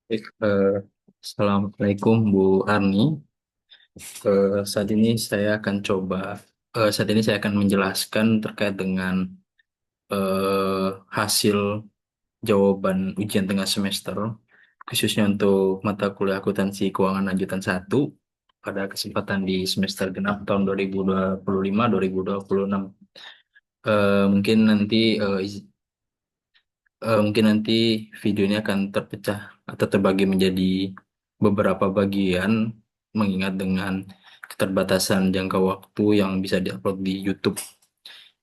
Baik, Assalamualaikum Bu Arni. Saat ini saya akan menjelaskan terkait dengan eh, hasil jawaban ujian tengah semester, khususnya untuk mata kuliah akuntansi keuangan lanjutan 1 pada kesempatan di semester genap tahun 2025-2026. Mungkin nanti mungkin nanti video ini akan terpecah atau terbagi menjadi beberapa bagian mengingat dengan keterbatasan jangka waktu yang bisa diupload di YouTube.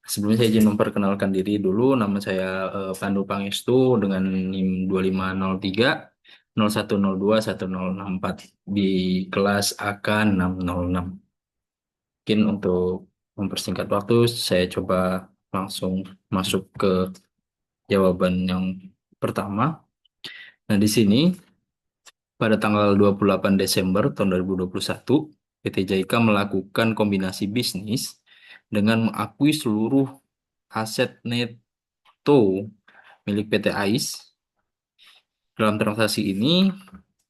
Sebelumnya saya izin memperkenalkan diri dulu. Nama saya Pandu Pangestu dengan NIM 2503 0102 1064 di kelas AK 606. Mungkin untuk mempersingkat waktu, saya coba langsung masuk ke jawaban yang pertama. Nah, di sini pada tanggal 28 Desember tahun 2021, PT JIKA melakukan kombinasi bisnis dengan mengakui seluruh aset neto milik PT AIS. Dalam transaksi ini,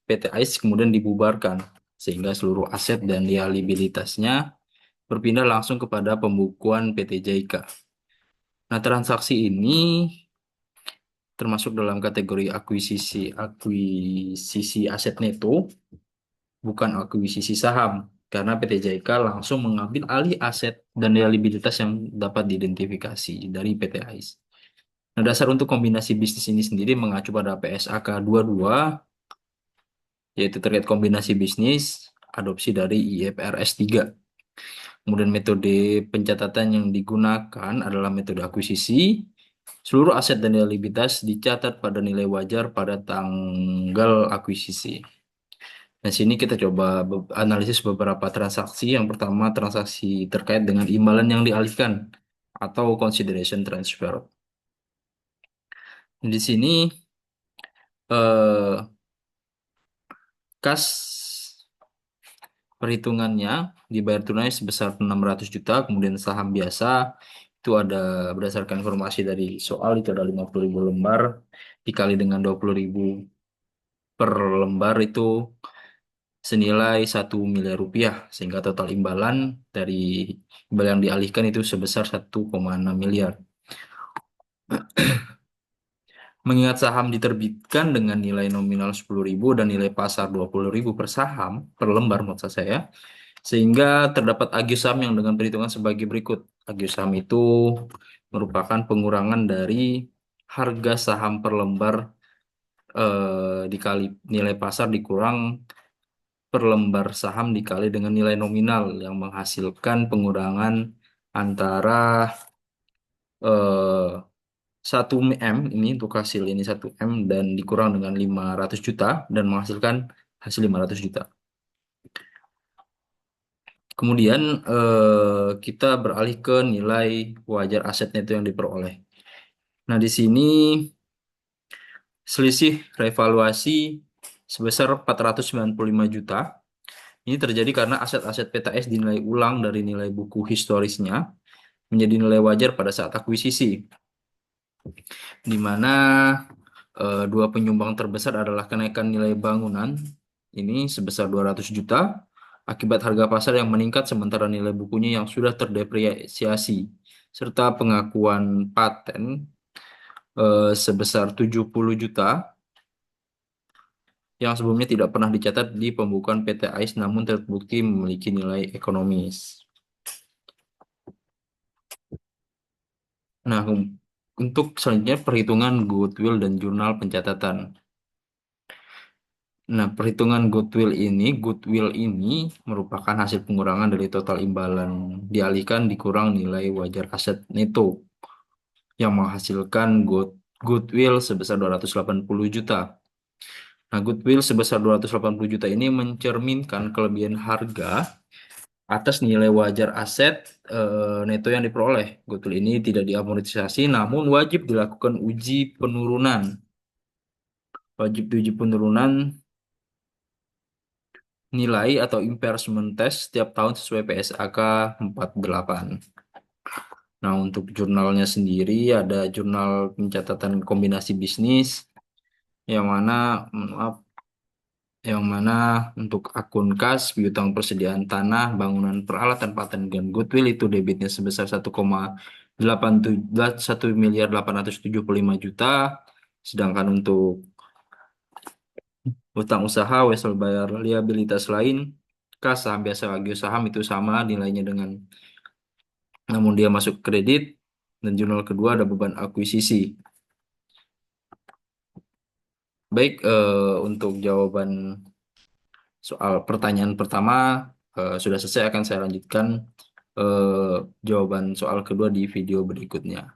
PT AIS kemudian dibubarkan sehingga seluruh aset dan liabilitasnya berpindah langsung kepada pembukuan PT JIKA. Nah, transaksi ini termasuk dalam kategori akuisisi aset neto, bukan akuisisi saham, karena PT JK langsung mengambil alih aset dan liabilitas yang dapat diidentifikasi dari PT AIS. Nah, dasar untuk kombinasi bisnis ini sendiri mengacu pada PSAK 22, yaitu terkait kombinasi bisnis, adopsi dari IFRS 3. Kemudian metode pencatatan yang digunakan adalah metode akuisisi. Seluruh aset dan liabilitas dicatat pada nilai wajar pada tanggal akuisisi. Nah, sini kita coba analisis beberapa transaksi. Yang pertama, transaksi terkait dengan imbalan yang dialihkan atau consideration transfer. Di sini eh, kas perhitungannya dibayar tunai sebesar 600 juta, kemudian saham biasa itu ada berdasarkan informasi dari soal itu ada 50.000 lembar dikali dengan 20.000 per lembar itu senilai 1 miliar rupiah, sehingga total imbalan dari imbal yang dialihkan itu sebesar 1,6 miliar. Mengingat saham diterbitkan dengan nilai nominal 10.000 dan nilai pasar 20.000 per saham, per lembar maksud saya, sehingga terdapat agios saham yang dengan perhitungan sebagai berikut. Agios saham itu merupakan pengurangan dari harga saham per lembar dikali nilai pasar dikurang per lembar saham dikali dengan nilai nominal yang menghasilkan pengurangan antara 1 M ini untuk hasil ini 1 M dan dikurang dengan 500 juta dan menghasilkan hasil 500 juta. Kemudian kita beralih ke nilai wajar asetnya itu yang diperoleh. Nah, di sini selisih revaluasi sebesar 495 juta. Ini terjadi karena aset-aset PTS dinilai ulang dari nilai buku historisnya menjadi nilai wajar pada saat akuisisi, di mana dua penyumbang terbesar adalah kenaikan nilai bangunan ini sebesar 200 juta akibat harga pasar yang meningkat sementara nilai bukunya yang sudah terdepresiasi, serta pengakuan paten sebesar 70 juta yang sebelumnya tidak pernah dicatat di pembukuan PT AIS namun terbukti memiliki nilai ekonomis. Nah, untuk selanjutnya perhitungan goodwill dan jurnal pencatatan. Nah, perhitungan goodwill ini merupakan hasil pengurangan dari total imbalan dialihkan dikurang nilai wajar aset neto yang menghasilkan goodwill sebesar 280 juta. Nah, goodwill sebesar 280 juta ini mencerminkan kelebihan harga atas nilai wajar aset neto yang diperoleh. Goodwill ini tidak diamortisasi namun wajib dilakukan uji penurunan. Wajib diuji penurunan nilai atau impairment test setiap tahun sesuai PSAK 48. Nah, untuk jurnalnya sendiri ada jurnal pencatatan kombinasi bisnis yang mana, maaf, yang mana untuk akun kas, piutang persediaan tanah, bangunan, peralatan, paten, dan goodwill itu debitnya sebesar 1,871 miliar 875 juta. Sedangkan untuk utang usaha, wesel bayar liabilitas lain, kas saham biasa lagi saham itu sama nilainya dengan, namun dia masuk kredit, dan jurnal kedua ada beban akuisisi. Baik, untuk jawaban soal pertanyaan pertama sudah selesai, akan saya lanjutkan jawaban soal kedua di video berikutnya.